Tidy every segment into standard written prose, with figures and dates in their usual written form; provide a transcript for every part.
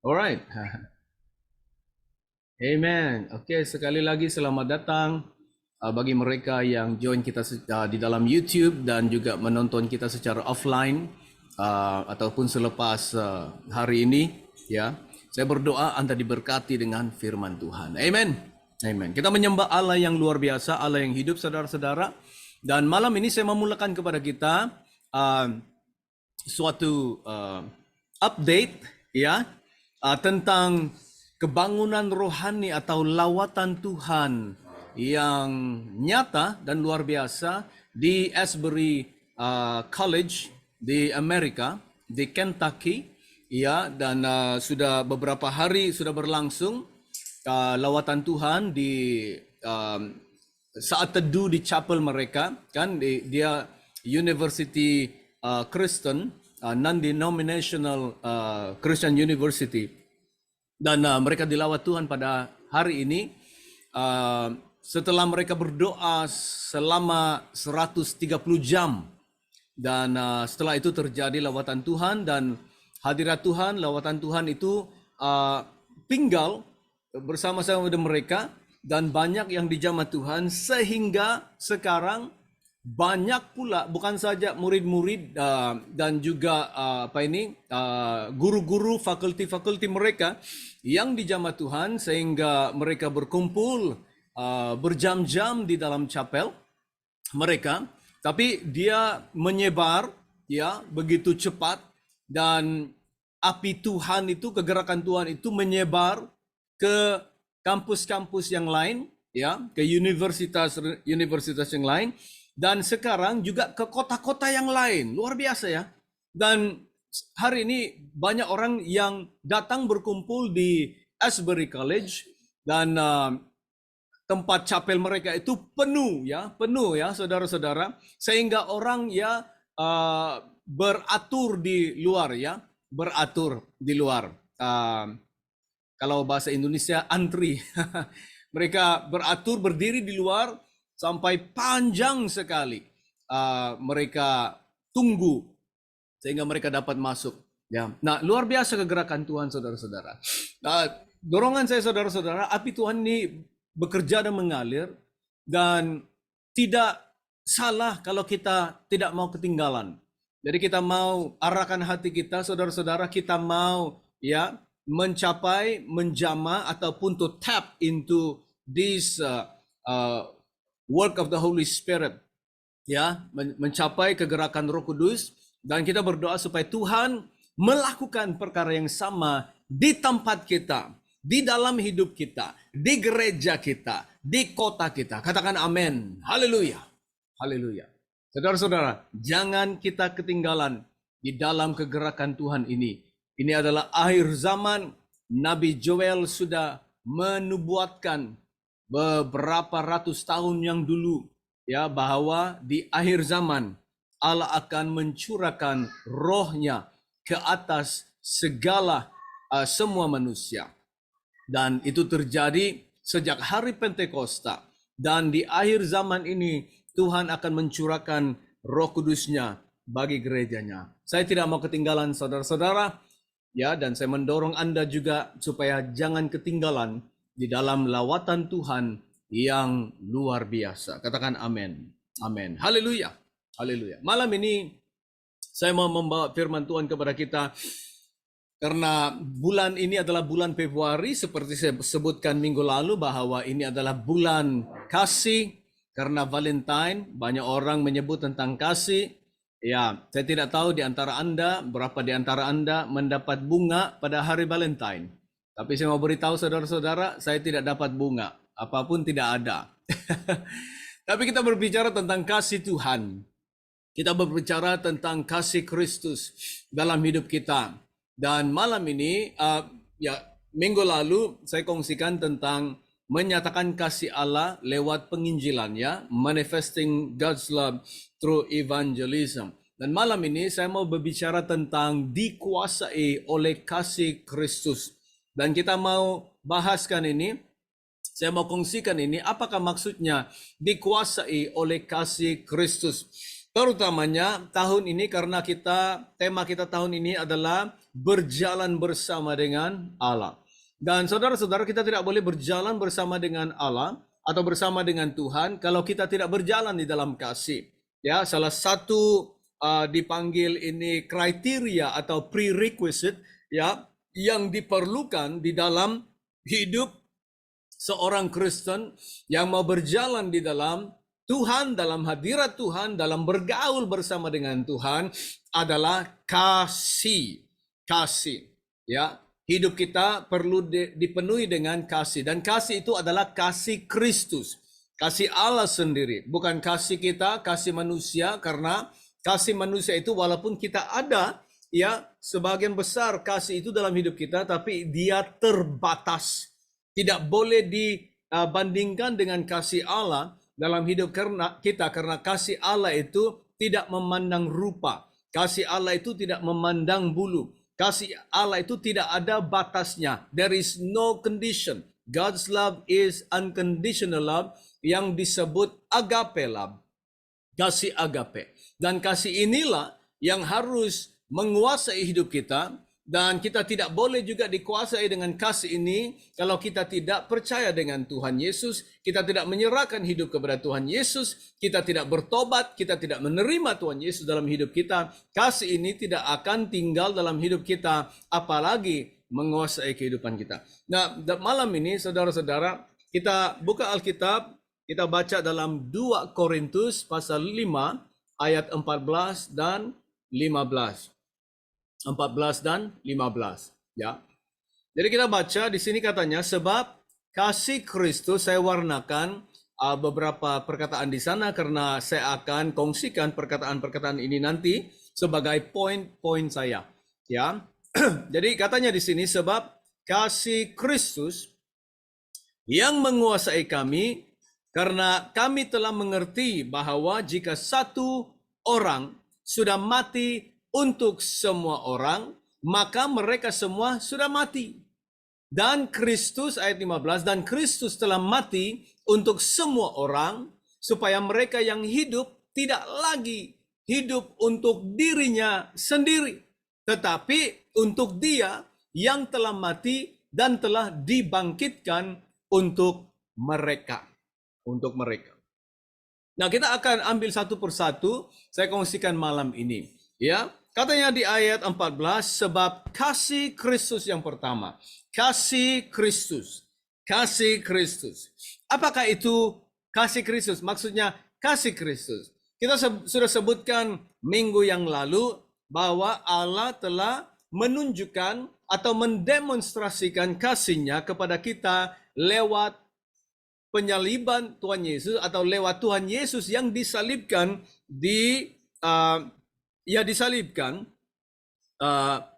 Alright. Amen. Oke, sekali lagi selamat datang bagi mereka yang join kita di dalam YouTube dan juga menonton kita secara offline ataupun selepas hari ini, ya. Saya berdoa Anda diberkati dengan firman Tuhan. Amen. Amen. Kita menyembah Allah yang luar biasa, Allah yang hidup, saudara-saudara. Dan malam ini saya memulakan kepada kita uh, suatu update, ya, tentang kebangunan rohani atau lawatan Tuhan yang nyata dan luar biasa di Asbury College di Amerika, di Kentucky, ya. Dan sudah beberapa hari sudah berlangsung lawatan Tuhan di saat teduh di chapel mereka, kan. Dia University Kristen, non-denominational Christian University. Dan mereka dilawat Tuhan pada hari ini setelah mereka berdoa selama 130 jam. Dan setelah itu terjadi lawatan Tuhan dan hadirat Tuhan, lawatan Tuhan itu tinggal bersama-sama dengan mereka dan banyak yang dijamah Tuhan, sehingga sekarang banyak pula bukan saja murid-murid dan juga guru-guru, fakulti-fakulti mereka yang dijamah Tuhan, sehingga mereka berkumpul berjam-jam di dalam chapel mereka. Tapi dia menyebar, ya, begitu cepat, dan api Tuhan itu, kegerakan Tuhan itu menyebar ke kampus-kampus yang lain, ya, ke universitas yang lain, dan sekarang juga ke kota-kota yang lain. Luar biasa, ya. Dan hari ini banyak orang yang datang berkumpul di Asbury College, dan tempat chapel mereka itu penuh, ya, saudara-saudara, sehingga orang, ya, beratur di luar, ya, beratur di luar. Kalau bahasa Indonesia antri. Mereka beratur berdiri di luar sampai panjang sekali. Mereka tunggu sehingga mereka dapat masuk, ya. Nah, luar biasa kegerakan Tuhan, saudara-saudara. Dorongan saya, saudara-saudara, api Tuhan ini bekerja dan mengalir, dan tidak salah kalau kita tidak mau ketinggalan. Jadi kita mau arahkan hati kita, saudara-saudara, kita mau, ya, mencapai, menjamah, ataupun to tap into this work of the Holy Spirit, ya, mencapai kegerakan Roh Kudus. Dan kita berdoa supaya Tuhan melakukan perkara yang sama di tempat kita, di dalam hidup kita, di gereja kita, di kota kita. Katakan amin. Haleluya. Haleluya. Saudara-saudara, jangan kita ketinggalan di dalam kegerakan Tuhan ini. Ini adalah akhir zaman. Nabi Joel sudah menubuatkan beberapa ratus tahun yang dulu, ya, bahwa di akhir zaman Allah akan mencurahkan rohnya ke atas segala semua manusia. Dan itu terjadi sejak hari Pentakosta. Dan di akhir zaman ini Tuhan akan mencurahkan Roh Kudusnya bagi gerejanya. Saya tidak mau ketinggalan, saudara-saudara, ya, dan saya mendorong Anda juga supaya jangan ketinggalan di dalam lawatan Tuhan yang luar biasa. Katakan amin. Amin. Haleluya. Haleluya. Malam ini saya mau membawa firman Tuhan kepada kita, karena bulan ini adalah bulan Februari, seperti saya sebutkan minggu lalu bahwa ini adalah bulan kasih. Karena Valentine, banyak orang menyebut tentang kasih. Ya, saya tidak tahu di antara Anda, berapa di antara Anda mendapat bunga pada hari Valentine. Tapi saya mau beritahu saudara-saudara, saya tidak dapat bunga. Apapun tidak ada. Tapi kita berbicara tentang kasih Tuhan. Kita berbicara tentang kasih Kristus dalam hidup kita. Dan malam ini, ya, minggu lalu saya kongsikan tentang menyatakan kasih Allah lewat penginjilan, ya, manifesting God's love through evangelism. Dan malam ini saya mau berbicara tentang dikuasai oleh kasih Kristus. Dan kita mau bahaskan ini, saya mau kongsikan ini, apakah maksudnya dikuasai oleh kasih Kristus. Terutamanya tahun ini, karena tema kita tahun ini adalah berjalan bersama dengan Allah. Dan saudara-saudara, kita tidak boleh berjalan bersama dengan Allah atau bersama dengan Tuhan kalau kita tidak berjalan di dalam kasih. Ya, salah satu dipanggil ini kriteria atau prerequisite ya yang diperlukan di dalam hidup seorang Kristen yang mau berjalan di dalam Tuhan, dalam hadirat Tuhan, dalam bergaul bersama dengan Tuhan adalah kasih. Kasih. Ya, hidup kita perlu dipenuhi dengan kasih, dan kasih itu adalah kasih Kristus. Kasih Allah sendiri, bukan kasih kita, kasih manusia, karena kasih manusia itu walaupun kita ada, ya, sebagian besar kasih itu dalam hidup kita, tapi dia terbatas. Tidak boleh dibandingkan dengan kasih Allah dalam hidup kita, karena kasih Allah itu tidak memandang rupa. Kasih Allah itu tidak memandang bulu. Kasih Allah itu tidak ada batasnya. There is no condition. God's love is unconditional love yang disebut agape love. Kasih agape. Dan kasih inilah yang harus menguasai hidup kita. Dan kita tidak boleh juga dikuasai dengan kasih ini kalau kita tidak percaya dengan Tuhan Yesus, kita tidak menyerahkan hidup kepada Tuhan Yesus, kita tidak bertobat, kita tidak menerima Tuhan Yesus dalam hidup kita. Kasih ini tidak akan tinggal dalam hidup kita, apalagi menguasai kehidupan kita. Nah, malam ini saudara-saudara, kita buka Alkitab, kita baca dalam 2 Korintus pasal 5 ayat 14 dan 15. 14 dan 15 ya. Jadi kita baca di sini katanya, sebab kasih Kristus, saya warnakan beberapa perkataan di sana karena saya akan kongsikan perkataan-perkataan ini nanti sebagai poin-poin saya ya. Jadi katanya di sini, sebab kasih Kristus yang menguasai kami, karena kami telah mengerti bahwa jika satu orang sudah mati untuk semua orang, maka mereka semua sudah mati. Dan Kristus, ayat 15, dan Kristus telah mati untuk semua orang, supaya mereka yang hidup tidak lagi hidup untuk dirinya sendiri, tetapi untuk Dia yang telah mati dan telah dibangkitkan untuk mereka. Untuk mereka. Nah, kita akan ambil satu persatu, saya kongsikan malam ini. Ya, katanya di ayat 14, sebab kasih Kristus yang pertama. Kasih Kristus. Kasih Kristus. Apakah itu kasih Kristus? Maksudnya kasih Kristus. Kita sudah sebutkan minggu yang lalu bahwa Allah telah menunjukkan atau mendemonstrasikan kasih-Nya kepada kita lewat penyaliban Tuhan Yesus, atau lewat Tuhan Yesus yang disalibkan disalibkan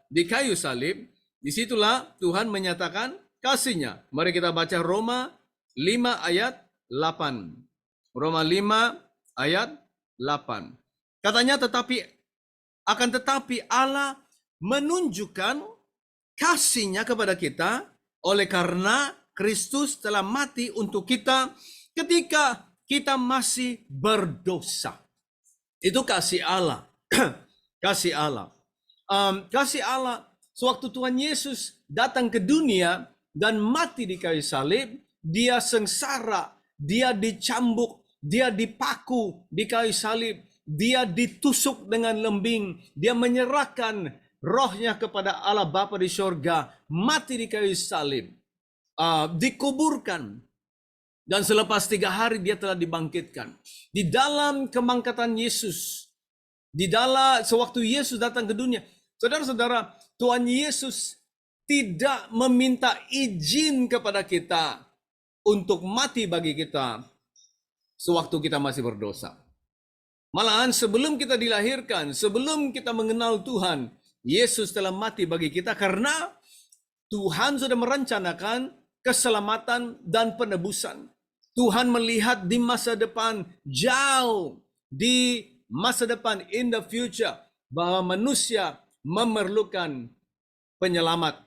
di kayu salib. Disitulah Tuhan menyatakan kasih-Nya. Mari kita baca Roma 5 ayat 8. Roma 5 ayat 8. Katanya, tetapi Allah menunjukkan kasih-Nya kepada kita oleh karena Kristus telah mati untuk kita ketika kita masih berdosa. Itu kasih Allah. Kasih Allah. Kasih Allah, sewaktu Tuhan Yesus datang ke dunia dan mati di kayu salib, Dia sengsara, Dia dicambuk, Dia dipaku di kayu salib, Dia ditusuk dengan lembing, Dia menyerahkan rohnya kepada Allah Bapa di sorga, mati di kayu salib, dikuburkan, dan selepas 3 hari Dia telah dibangkitkan. Di dalam kebangkitan Yesus, di dalam sewaktu Yesus datang ke dunia, saudara-saudara, Tuhan Yesus tidak meminta izin kepada kita untuk mati bagi kita sewaktu kita masih berdosa. Malahan sebelum kita dilahirkan, sebelum kita mengenal Tuhan, Yesus telah mati bagi kita karena Tuhan sudah merencanakan keselamatan dan penebusan. Tuhan melihat di masa depan, jauh di masa depan, in the future, bahwa manusia memerlukan penyelamat.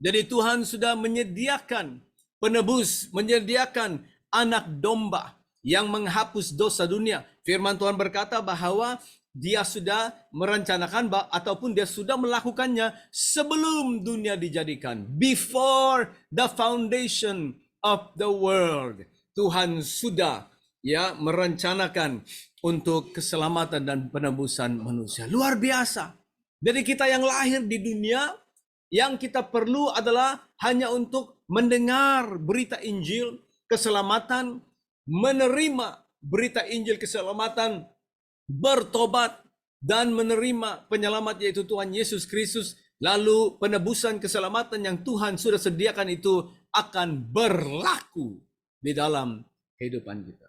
Jadi Tuhan sudah menyediakan penebus, menyediakan anak domba yang menghapus dosa dunia. Firman Tuhan berkata bahwa dia sudah merencanakan ataupun dia sudah melakukannya sebelum dunia dijadikan. Before the foundation of the world. Tuhan sudah merencanakan untuk keselamatan dan penebusan manusia. Luar biasa. Jadi kita yang lahir di dunia, yang kita perlu adalah hanya untuk mendengar berita Injil keselamatan, menerima berita Injil keselamatan, bertobat, dan menerima penyelamat yaitu Tuhan Yesus Kristus. Lalu penebusan keselamatan yang Tuhan sudah sediakan itu akan berlaku di dalam kehidupan kita.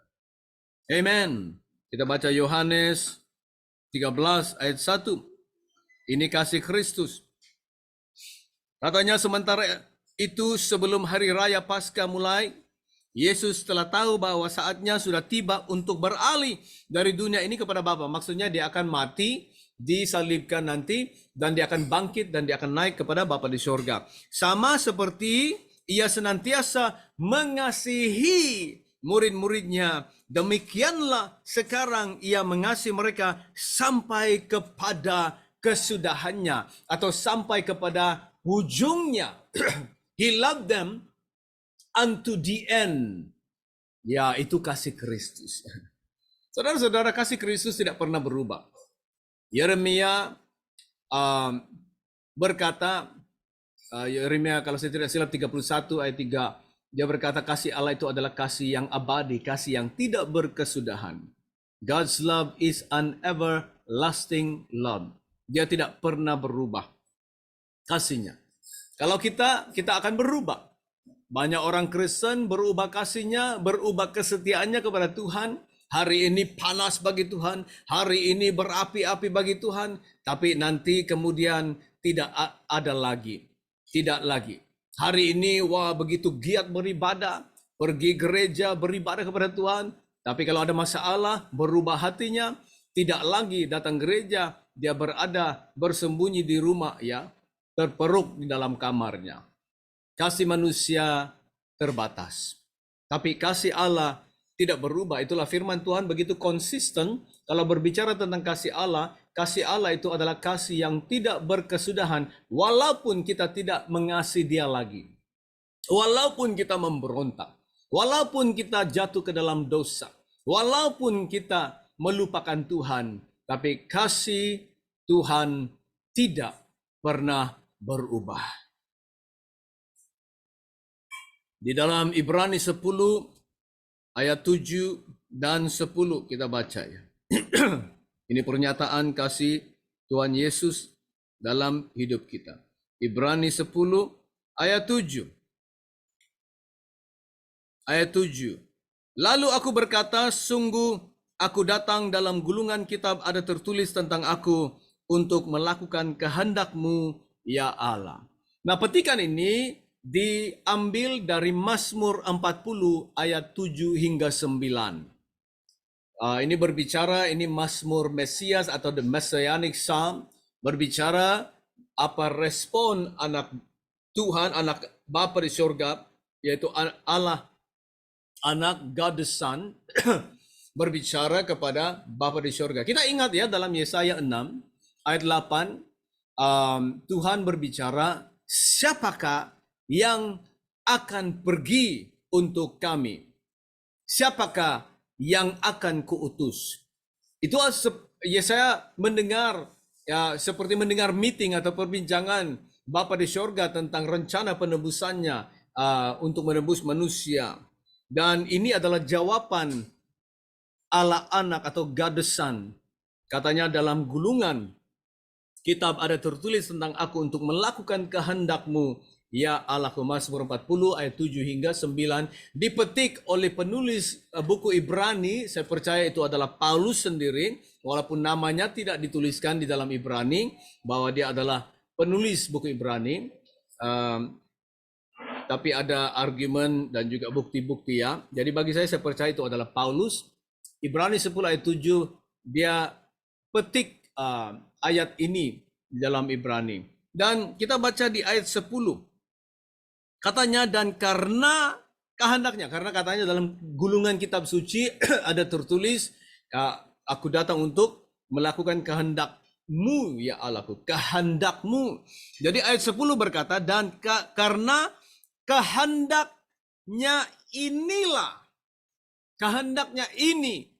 Amen. Kita baca Yohanes 13 ayat 1. Ini kasih Kristus. Katanya sementara itu sebelum hari raya Paskah mulai, Yesus telah tahu bahwa saatnya sudah tiba untuk beralih dari dunia ini kepada Bapa. Maksudnya dia akan mati, disalibkan nanti, dan dia akan bangkit dan dia akan naik kepada Bapa di surga. Sama seperti ia senantiasa mengasihi murid-muridnya, demikianlah sekarang ia mengasihi mereka sampai kepada kesudahannya atau sampai kepada ujungnya. He loved them unto the end. Ya, itu kasih Kristus. Saudara-saudara, kasih Kristus tidak pernah berubah. Yeremia berkata, Yeremia kalau saya tidak silap 31 ayat 3, dia berkata kasih Allah itu adalah kasih yang abadi, kasih yang tidak berkesudahan. God's love is an everlasting love. Dia tidak pernah berubah kasihnya. Kalau kita akan berubah. Banyak orang Kristen berubah kasihnya, berubah kesetiaannya kepada Tuhan. Hari ini panas bagi Tuhan, hari ini berapi-api bagi Tuhan, tapi nanti kemudian tidak ada lagi. Tidak lagi. Hari ini begitu giat beribadah, pergi gereja beribadah kepada Tuhan, tapi kalau ada masalah berubah hatinya, tidak lagi datang gereja, dia berada bersembunyi di rumah terperuk di dalam kamarnya. Kasih manusia terbatas, tapi kasih Allah tidak berubah. Itulah firman Tuhan begitu konsisten kalau berbicara tentang kasih Allah. Kasih Allah itu adalah kasih yang tidak berkesudahan walaupun kita tidak mengasihi dia lagi. Walaupun kita memberontak, walaupun kita jatuh ke dalam dosa, walaupun kita melupakan Tuhan, tapi kasih Tuhan tidak pernah berubah. Di dalam Ibrani 10 ayat 7 dan 10 kita baca ya. Ini pernyataan kasih Tuhan Yesus dalam hidup kita. Ibrani 10 ayat 7. Ayat 7. Lalu aku berkata, sungguh aku datang dalam gulungan kitab ada tertulis tentang aku untuk melakukan kehendak-Mu ya Allah. Nah, petikan ini diambil dari Mazmur 40 ayat 7 hingga 9. Ini berbicara, ini Mazmur Mesias atau the Messianic Psalm, berbicara apa respon anak Tuhan, anak Bapa di surga, yaitu Allah, anak God the Son, berbicara kepada Bapa di surga. Kita ingat ya dalam Yesaya 6 ayat 8, Tuhan berbicara, siapakah yang akan pergi untuk kami? Siapakah yang akan kuutus? Itu Yesaya mendengar seperti mendengar meeting atau perbincangan Bapa di surga tentang rencana penebusannya untuk menebus manusia. Dan ini adalah jawaban Allah anak atau God the Son. Katanya dalam gulungan kitab ada tertulis tentang aku untuk melakukan kehendak-Mu ya Allah. Mazmur 40 ayat 7 hingga 9 dipetik oleh penulis buku Ibrani. Saya percaya itu adalah Paulus sendiri, walaupun namanya tidak dituliskan di dalam Ibrani bahwa dia adalah penulis buku Ibrani, tapi ada argumen dan juga bukti-bukti ya. Jadi bagi saya percaya itu adalah Paulus. Ibrani 10 ayat 7 dia petik ayat ini di dalam Ibrani. Dan kita baca di ayat 10. Katanya, dan karena kehendaknya, karena katanya dalam gulungan kitab suci ada tertulis, aku datang untuk melakukan kehendak-Mu ya Allahku, kehendak-Mu. Jadi ayat 10 berkata, dan karena kehendaknya ini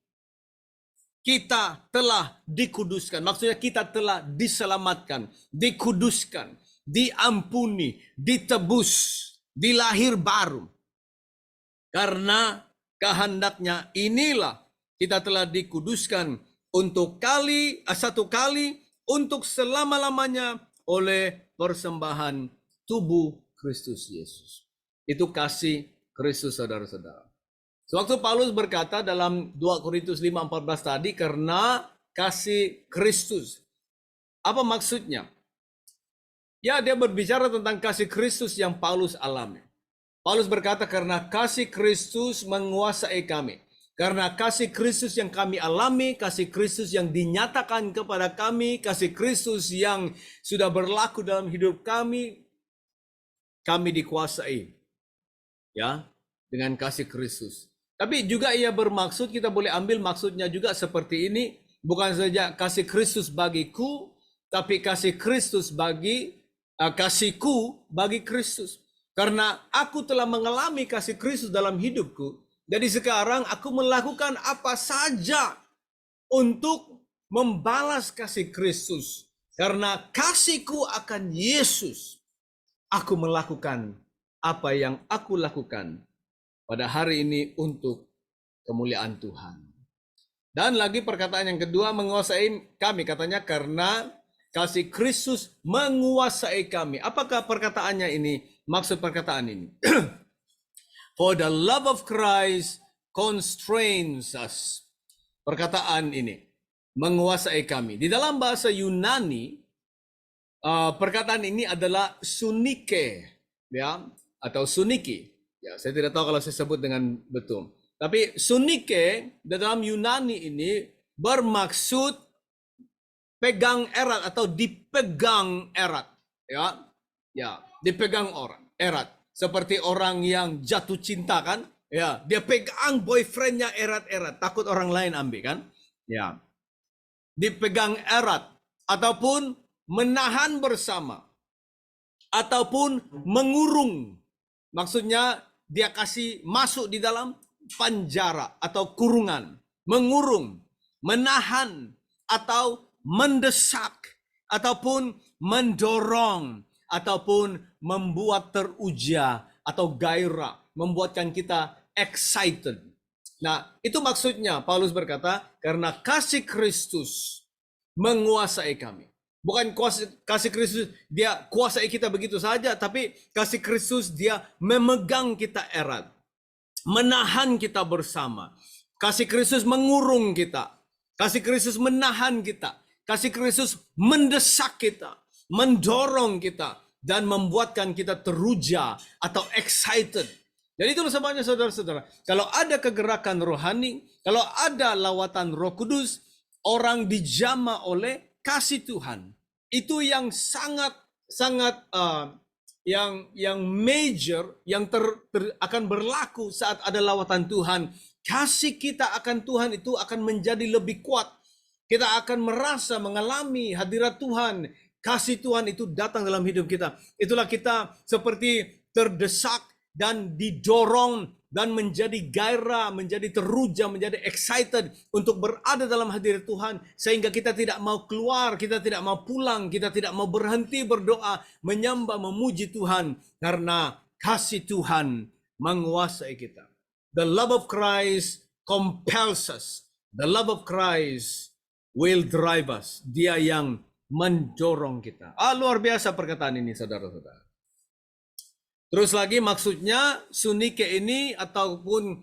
kita telah dikuduskan. Maksudnya kita telah diselamatkan, dikuduskan, diampuni, ditebus, dilahir baru. Karena kehendaknya inilah kita telah dikuduskan untuk satu kali untuk selama-lamanya oleh persembahan tubuh Kristus Yesus. Itu kasih Kristus, saudara-saudara. Sewaktu Paulus berkata dalam 2 Korintus 5:14 tadi, karena kasih Kristus. Apa maksudnya? Ya, dia berbicara tentang kasih Kristus yang Paulus alami. Paulus berkata, karena kasih Kristus menguasai kami. Karena kasih Kristus yang kami alami, kasih Kristus yang dinyatakan kepada kami, kasih Kristus yang sudah berlaku dalam hidup kami dikuasai. Ya, dengan kasih Kristus. Tapi juga ia bermaksud, kita boleh ambil maksudnya juga seperti ini, bukan saja kasih Kristus bagiku, tapi kasih Kristus kasihku bagi Kristus. Karena aku telah mengalami kasih Kristus dalam hidupku, jadi sekarang aku melakukan apa saja untuk membalas kasih Kristus. Karena kasihku akan Yesus, aku melakukan apa yang aku lakukan pada hari ini untuk kemuliaan Tuhan. Dan lagi perkataan yang kedua, menguasai kami. Katanya karena kasih Kristus menguasai kami. Apakah perkataannya ini? Maksud perkataan ini. For the love of Christ constrains us. Perkataan ini. Menguasai kami. Di dalam bahasa Yunani, perkataan ini adalah sunike. Ya, atau suniki. Ya, saya tidak tahu kalau saya sebut dengan betul. Tapi sunike dalam Yunani ini bermaksud pegang erat atau dipegang erat. Ya, dipegang erat. Seperti orang yang jatuh cinta kan? Ya, dia pegang boyfriendnya erat-erat, takut orang lain ambil kan? Ya. Dipegang erat ataupun menahan bersama ataupun mengurung. Maksudnya dia kasih masuk di dalam penjara atau kurungan, mengurung, menahan atau mendesak ataupun mendorong ataupun membuat teruja atau gairah, membuatkan kita excited. Nah, itu maksudnya Paulus berkata, karena kasih Kristus menguasai kami. Bukan kasih Kristus dia kuasai kita begitu saja, tapi kasih Kristus dia memegang kita erat, menahan kita bersama. Kasih Kristus mengurung kita, kasih Kristus menahan kita, kasih Kristus mendesak kita, mendorong kita, dan membuatkan kita teruja atau excited. Jadi itu sebabnya saudara-saudara, kalau ada kegerakan rohani, kalau ada lawatan Roh Kudus, orang dijamah oleh kasih Tuhan. Itu yang sangat yang major, yang akan berlaku saat ada lawatan Tuhan. Kasih kita akan Tuhan itu akan menjadi lebih kuat. Kita akan merasa mengalami hadirat Tuhan. Kasih Tuhan itu datang dalam hidup kita. Itulah kita seperti terdesak dan didorong dan menjadi gairah, menjadi teruja, menjadi excited untuk berada dalam hadirat Tuhan. Sehingga kita tidak mau keluar, kita tidak mau pulang, kita tidak mau berhenti berdoa, menyembah, memuji Tuhan. Karena kasih Tuhan menguasai kita. The love of Christ compels us. The love of Christ will drive us. Dia yang mendorong kita. Luar biasa perkataan ini, saudara-saudara. Terus lagi maksudnya sunike ini ataupun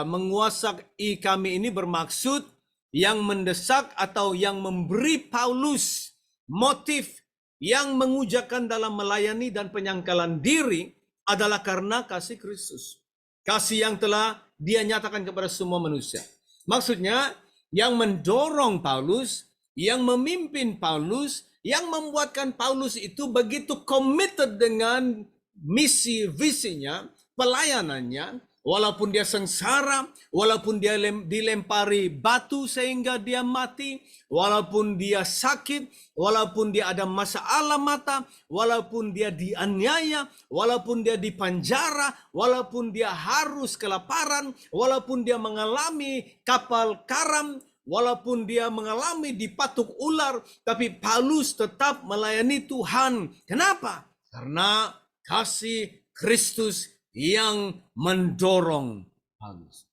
menguasai kami ini bermaksud yang mendesak atau yang memberi Paulus motif yang mengujakan dalam melayani dan penyangkalan diri adalah karena kasih Kristus. Kasih yang telah dia nyatakan kepada semua manusia. Maksudnya yang mendorong Paulus, yang memimpin Paulus, yang membuatkan Paulus itu begitu committed dengan misi, visinya, pelayanannya, walaupun dia sengsara, walaupun dia dilempari batu sehingga dia mati, walaupun dia sakit, walaupun dia ada masalah mata, walaupun dia dianiaya, walaupun dia dipenjara, walaupun dia harus kelaparan, walaupun dia mengalami kapal karam, walaupun dia mengalami dipatuk ular, tapi Paulus tetap melayani Tuhan. Kenapa? Karena kasih Kristus yang mendorong Paulus.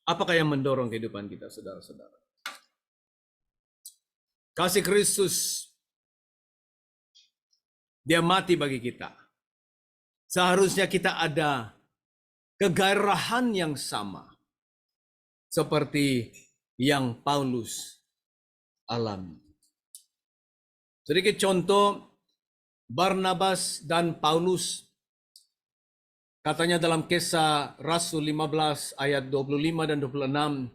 Apakah yang mendorong kehidupan kita, saudara-saudara? Kasih Kristus, dia mati bagi kita. Seharusnya kita ada kegairahan yang sama seperti yang Paulus alami. Sedikit contoh, Barnabas dan Paulus, katanya dalam Kisah Rasul 15 ayat 25 dan 26,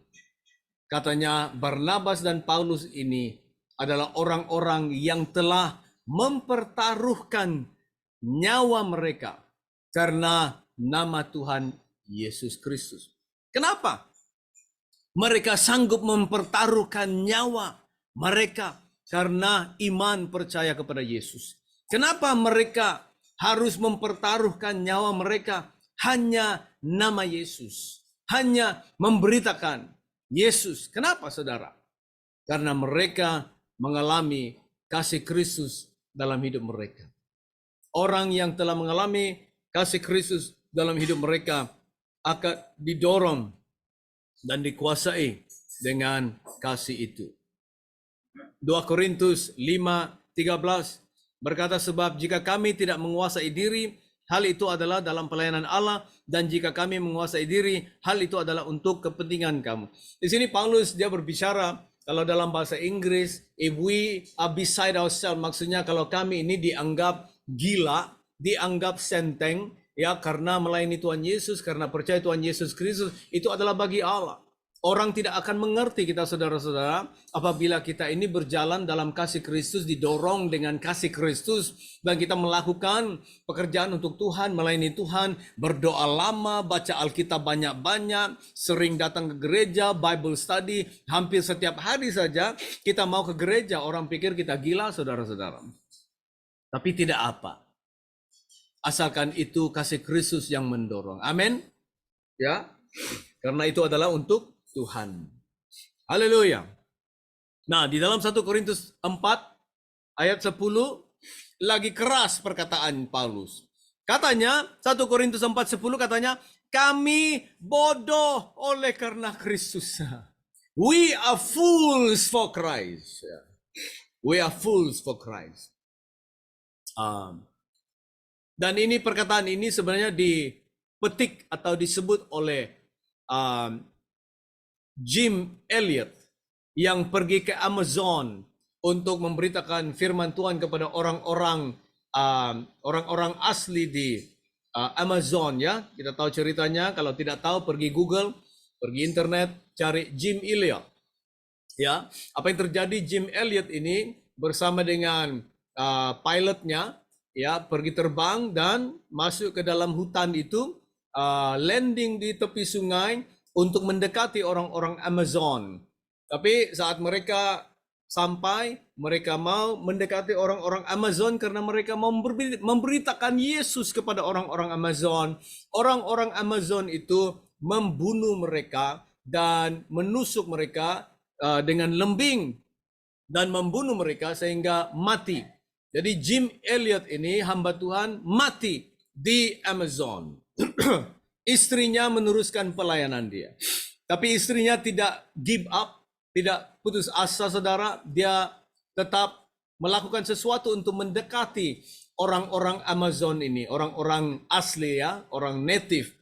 katanya Barnabas dan Paulus ini adalah orang-orang yang telah mempertaruhkan nyawa mereka karena nama Tuhan Yesus Kristus. Kenapa? Mereka sanggup mempertaruhkan nyawa mereka karena iman percaya kepada Yesus. Kenapa mereka harus mempertaruhkan nyawa mereka? Hanya nama Yesus. Hanya memberitakan Yesus. Kenapa, saudara? Karena mereka mengalami kasih Kristus dalam hidup mereka. Orang yang telah mengalami kasih Kristus dalam hidup mereka akan didorong dan dikuasai dengan kasih itu. 2 Korintus 5:13 berkata, sebab jika kami tidak menguasai diri, hal itu adalah dalam pelayanan Allah, dan jika kami menguasai diri, hal itu adalah untuk kepentingan kamu. Di sini Paulus dia berbicara, kalau dalam bahasa Inggris, if we are beside ourselves, maksudnya kalau kami ini dianggap gila, dianggap senteng, ya karena melayani Tuhan Yesus, karena percaya Tuhan Yesus Kristus, itu adalah bagi Allah. Orang tidak akan mengerti kita, saudara-saudara, apabila kita ini berjalan dalam kasih Kristus, didorong dengan kasih Kristus, dan kita melakukan pekerjaan untuk Tuhan, melayani Tuhan, berdoa lama, baca Alkitab banyak-banyak, sering datang ke gereja, Bible study, hampir setiap hari saja kita mau ke gereja. Orang pikir kita gila, saudara-saudara. Tapi tidak apa. Asalkan itu kasih Kristus yang mendorong. Amin. Ya. Karena itu adalah untuk Tuhan. Haleluya. Nah, di dalam 1 Korintus 4 ayat 10 lagi keras perkataan Paulus. Katanya 1 Korintus 4:10 katanya, kami bodoh oleh karena Kristus. We are fools for Christ. We are fools for Christ. Dan ini perkataan ini sebenarnya dipetik atau disebut oleh Jim Elliot yang pergi ke Amazon untuk memberitakan firman Tuhan kepada orang-orang asli di Amazon, ya. Kita tahu ceritanya, kalau tidak tahu pergi Google, pergi internet, cari Jim Elliot. Ya, apa yang terjadi, Jim Elliot ini bersama dengan pilotnya, ya, pergi terbang dan masuk ke dalam hutan itu, landing di tepi sungai untuk mendekati orang-orang Amazon. Tapi saat mereka sampai, mereka mau mendekati orang-orang Amazon karena mereka mau memberitakan Yesus kepada orang-orang Amazon. Orang-orang Amazon itu membunuh mereka dan menusuk mereka dengan lembing dan membunuh mereka sehingga mati. Jadi Jim Elliot ini, hamba Tuhan, mati di Amazon. Istrinya meneruskan pelayanan dia. Tapi istrinya tidak give up, tidak putus asa, saudara. Dia tetap melakukan sesuatu untuk mendekati orang-orang Amazon ini, orang-orang asli, ya, orang native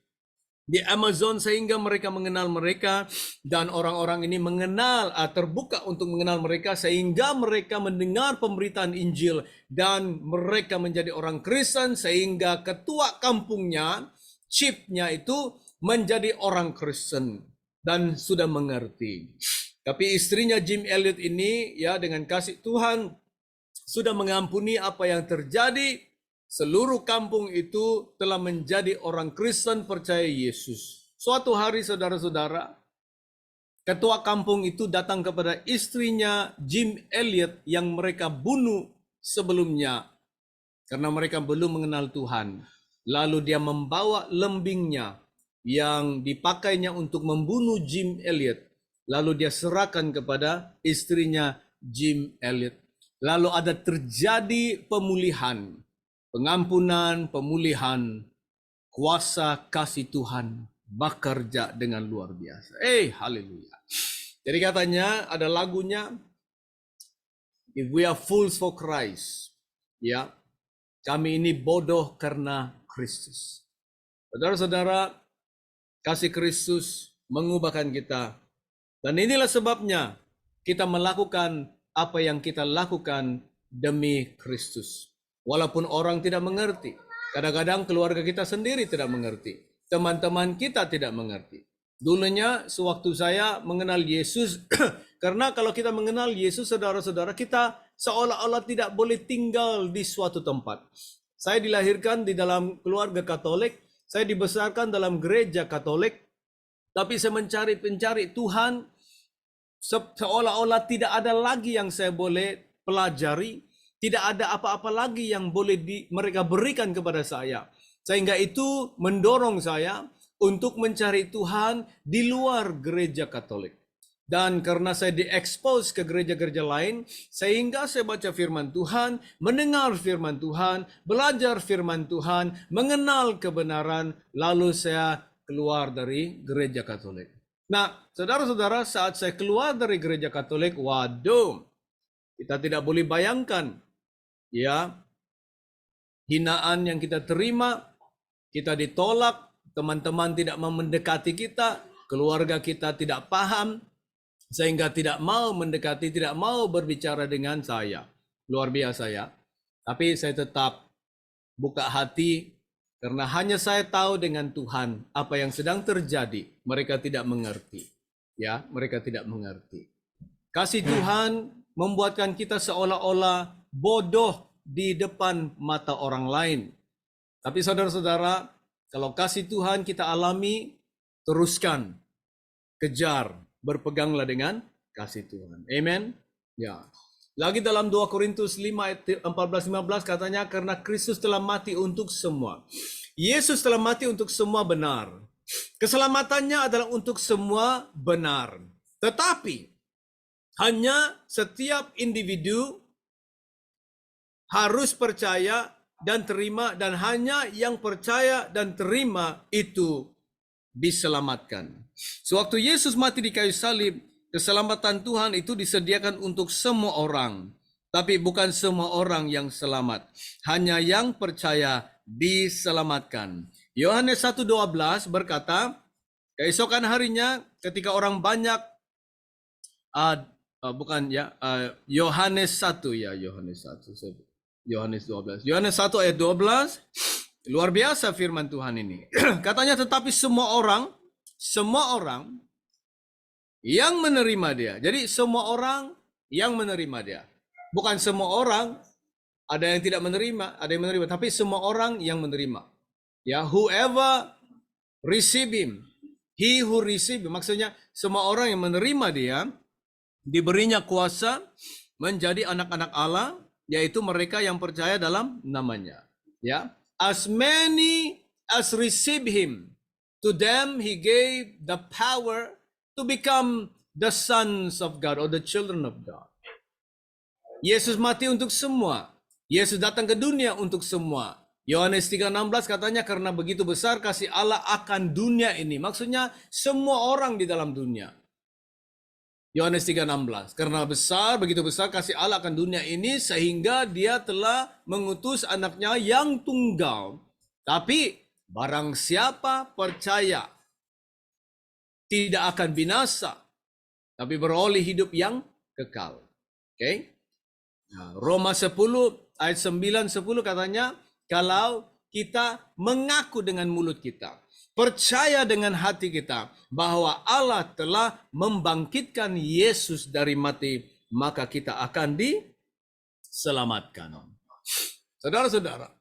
di Amazon, sehingga mereka mengenal mereka, dan orang-orang ini mengenal, terbuka untuk mengenal mereka, sehingga mereka mendengar pemberitaan Injil dan mereka menjadi orang Kristen, sehingga ketua kampungnya, chiefnya itu menjadi orang Kristen dan sudah mengerti. Tapi istrinya Jim Elliot ini, ya, dengan kasih Tuhan sudah mengampuni apa yang terjadi, seluruh kampung itu telah menjadi orang Kristen percaya Yesus. Suatu hari saudara-saudara, ketua kampung itu datang kepada istrinya Jim Elliot yang mereka bunuh sebelumnya karena mereka belum mengenal Tuhan. Lalu dia membawa lembingnya yang dipakainya untuk membunuh Jim Elliot. Lalu dia serahkan kepada istrinya Jim Elliot. Lalu ada terjadi pemulihan, pengampunan, pemulihan, kuasa kasih Tuhan bekerja dengan luar biasa. Haleluya. Jadi katanya ada lagunya, if we are fools for Christ, ya, kami ini bodoh karena Kristus. Saudara-saudara, kasih Kristus mengubahkan kita. Dan inilah sebabnya kita melakukan apa yang kita lakukan demi Kristus. Walaupun orang tidak mengerti. Kadang-kadang keluarga kita sendiri tidak mengerti. Teman-teman kita tidak mengerti. Dulunya sewaktu saya mengenal Yesus, karena kalau kita mengenal Yesus, saudara-saudara, kita seolah-olah tidak boleh tinggal di suatu tempat. Saya dilahirkan di dalam keluarga Katolik, saya dibesarkan dalam gereja Katolik, tapi saya mencari Tuhan, seolah-olah tidak ada lagi yang saya boleh pelajari, tidak ada apa-apa lagi yang boleh mereka berikan kepada saya. Sehingga itu mendorong saya untuk mencari Tuhan di luar gereja Katolik. Dan karena saya diekspos ke gereja-gereja lain, sehingga saya baca firman Tuhan, mendengar firman Tuhan, belajar firman Tuhan, mengenal kebenaran, lalu saya keluar dari gereja Katolik. Nah, saudara-saudara, saat saya keluar dari gereja Katolik, waduh, kita tidak boleh bayangkan, ya, hinaan yang kita terima, kita ditolak, teman-teman tidak mau mendekati kita, keluarga kita tidak paham, sehingga tidak mau mendekati, tidak mau berbicara dengan saya. Luar biasa ya. Tapi saya tetap buka hati, karena hanya saya tahu dengan Tuhan apa yang sedang terjadi. Mereka tidak mengerti. Ya, mereka tidak mengerti. Kasih Tuhan membuatkan kita seolah-olah bodoh di depan mata orang lain. Tapi saudara-saudara, kalau kasih Tuhan kita alami, teruskan, kejar, berpeganglah dengan kasih Tuhan. Amen. Ya. Lagi dalam 2 Korintus 5 ayat 14-15 katanya, karena Kristus telah mati untuk semua. Yesus telah mati untuk semua benar. Keselamatannya adalah untuk semua benar. Tetapi hanya setiap individu harus percaya dan terima, dan hanya yang percaya dan terima itu diselamatkan. Sewaktu Yesus mati di kayu salib, keselamatan Tuhan itu disediakan untuk semua orang. Tapi bukan semua orang yang selamat. Hanya yang percaya diselamatkan. Yohanes 1:12 berkata, keesokan harinya ketika orang banyak, Yohanes 1 ya, Yohanes 1. Yohanes 12. Yohanes 1 ayat 12. Luar biasa firman Tuhan ini. Katanya, tetapi semua orang yang menerima dia. Jadi semua orang yang menerima dia. Bukan semua orang, ada yang tidak menerima, ada yang menerima, tapi semua orang yang menerima. Ya, whoever receive him, he who receive him. Maksudnya semua orang yang menerima dia diberinya kuasa menjadi anak-anak Allah, yaitu mereka yang percaya dalam namanya. Ya, as many as receive him, to them he gave the power to become the sons of God or the children of God. Yesus mati untuk semua. Yesus datang ke dunia untuk semua. Yohanes 3:16 katanya, karena begitu besar kasih Allah akan dunia ini. Maksudnya semua orang di dalam dunia. Yohanes 3:16, karena begitu besar kasih Allah akan dunia ini, sehingga dia telah mengutus anaknya yang tunggal. Tapi barang siapa percaya tidak akan binasa, tapi beroleh hidup yang kekal. Oke? Nah, Roma 10 ayat 9-10 katanya, kalau kita mengaku dengan mulut kita, percaya dengan hati kita bahwa Allah telah membangkitkan Yesus dari mati, maka kita akan diselamatkan. Saudara-saudara,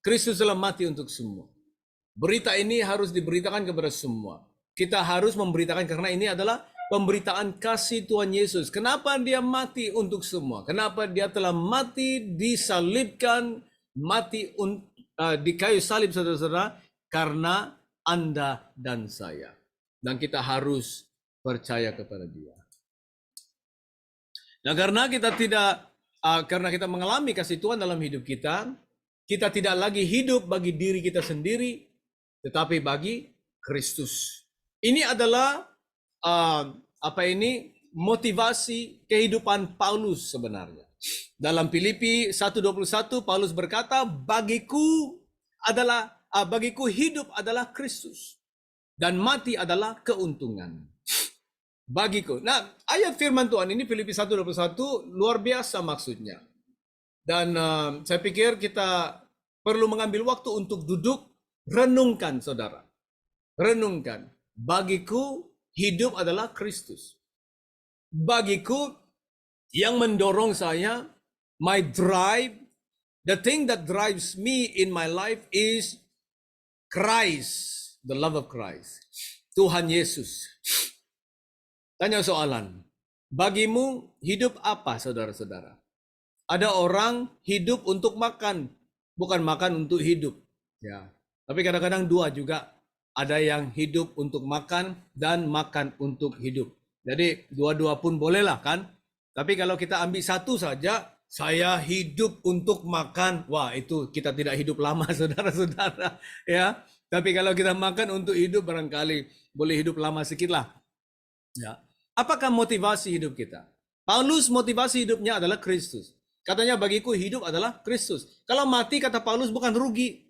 Kristus telah mati untuk semua. Berita ini harus diberitakan kepada semua. Kita harus memberitakan karena ini adalah pemberitaan kasih Tuhan Yesus. Kenapa dia mati untuk semua? Kenapa dia telah mati, disalibkan, mati di kayu salib, saudara-saudara? Karena Anda dan saya. Dan kita harus percaya kepada dia. Nah, karena kita mengalami kasih Tuhan dalam hidup kita, kita tidak lagi hidup bagi diri kita sendiri, tetapi bagi Kristus. Ini adalah motivasi kehidupan Paulus sebenarnya. Dalam Filipi 1:21 Paulus berkata, bagiku hidup adalah Kristus dan mati adalah keuntungan. Bagiku. Nah, ayat firman Tuhan ini Filipi 1:21 luar biasa maksudnya. Dan saya pikir kita perlu mengambil waktu untuk duduk, renungkan saudara. Renungkan. Bagiku hidup adalah Kristus. Bagiku yang mendorong saya, my drive, the thing that drives me in my life is Christ, the love of Christ. Tuhan Yesus. Tanya soalan, bagimu hidup apa saudara-saudara? Ada orang hidup untuk makan, bukan makan untuk hidup. Ya, tapi kadang-kadang dua juga. Ada yang hidup untuk makan dan makan untuk hidup. Jadi dua-dua pun bolehlah kan. Tapi kalau kita ambil satu saja, saya hidup untuk makan. Wah, itu kita tidak hidup lama saudara-saudara. Ya. Tapi kalau kita makan untuk hidup barangkali boleh hidup lama sedikit lah. Ya. Apakah motivasi hidup kita? Paulus motivasi hidupnya adalah Kristus. Katanya bagiku hidup adalah Kristus. Kalau mati kata Paulus bukan rugi.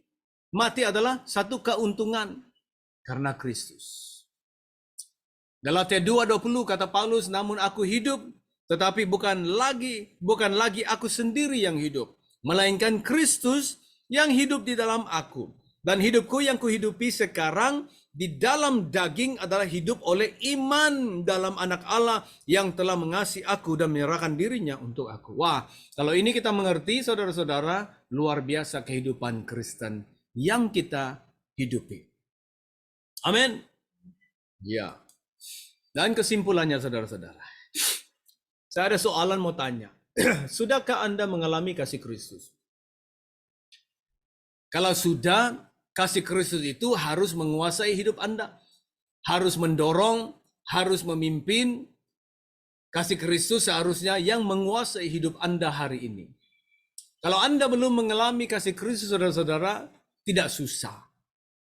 Mati adalah satu keuntungan. Karena Kristus. Galatia 2:20 kata Paulus, namun aku hidup, tetapi bukan lagi aku sendiri yang hidup, melainkan Kristus yang hidup di dalam aku. Dan hidupku yang kuhidupi sekarang di dalam daging adalah hidup oleh iman dalam Anak Allah yang telah mengasihi aku dan menyerahkan dirinya untuk aku. Wah, kalau ini kita mengerti saudara-saudara, luar biasa kehidupan Kristen yang kita hidupi. Amin. Ya. Dan kesimpulannya saudara-saudara. Saya ada soalan mau tanya. Sudahkah Anda mengalami kasih Kristus? Kalau sudah, kasih Kristus itu harus menguasai hidup Anda. Harus mendorong, harus memimpin. Kasih Kristus seharusnya yang menguasai hidup Anda hari ini. Kalau Anda belum mengalami kasih Kristus saudara-saudara, tidak susah.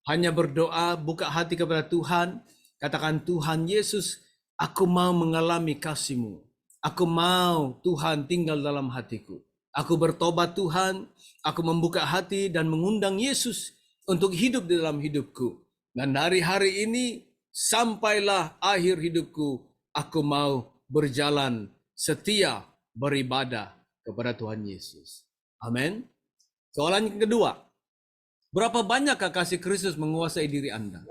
Hanya berdoa, buka hati kepada Tuhan. Katakan, Tuhan Yesus, aku mau mengalami kasih-Mu. Aku mau Tuhan tinggal dalam hatiku. Aku bertobat Tuhan. Aku membuka hati dan mengundang Yesus untuk hidup di dalam hidupku. Dan dari hari ini sampailah akhir hidupku. Aku mau berjalan setia beribadah kepada Tuhan Yesus. Amin. Soalan yang kedua. Berapa banyakkah kasih Kristus menguasai diri Anda?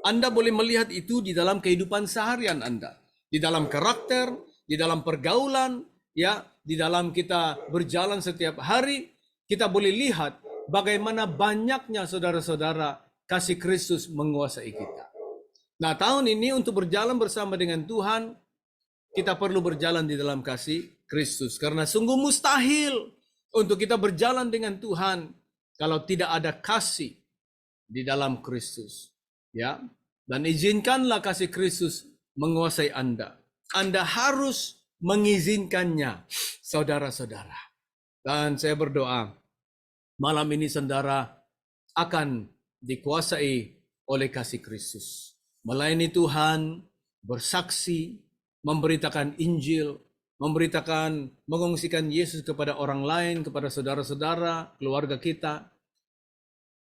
Anda boleh melihat itu di dalam kehidupan seharian Anda. Di dalam karakter, di dalam pergaulan, ya, di dalam kita berjalan setiap hari, kita boleh lihat bagaimana banyaknya saudara-saudara kasih Kristus menguasai kita. Nah, tahun ini untuk berjalan bersama dengan Tuhan, kita perlu berjalan di dalam kasih Kristus. Karena sungguh mustahil untuk kita berjalan dengan Tuhan kalau tidak ada kasih di dalam Kristus, ya. Dan izinkanlah kasih Kristus menguasai Anda. Anda harus mengizinkannya, saudara-saudara. Dan saya berdoa, malam ini saudara akan dikuasai oleh kasih Kristus. Melayani Tuhan, bersaksi, memberitakan Injil, mengungsikan Yesus kepada orang lain, kepada saudara-saudara, keluarga kita,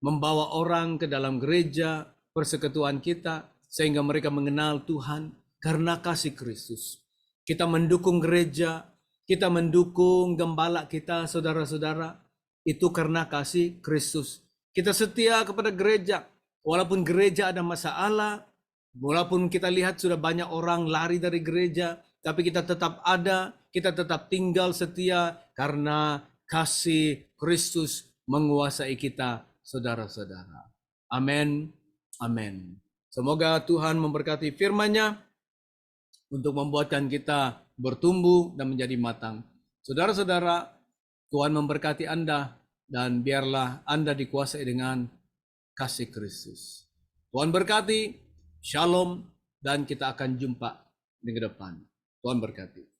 membawa orang ke dalam gereja, persekutuan kita, sehingga mereka mengenal Tuhan karena kasih Kristus. Kita mendukung gereja, kita mendukung gembala kita, saudara-saudara, itu karena kasih Kristus. Kita setia kepada gereja, walaupun gereja ada masalah, walaupun kita lihat sudah banyak orang lari dari gereja, tapi kita tetap ada, kita tetap tinggal setia karena kasih Kristus menguasai kita, saudara-saudara. Amin. Amin. Semoga Tuhan memberkati firman-Nya untuk membuatkan kita bertumbuh dan menjadi matang. Saudara-saudara, Tuhan memberkati Anda dan biarlah Anda dikuasai dengan kasih Kristus. Tuhan berkati, shalom, dan kita akan jumpa di depan. Tuhan berkati.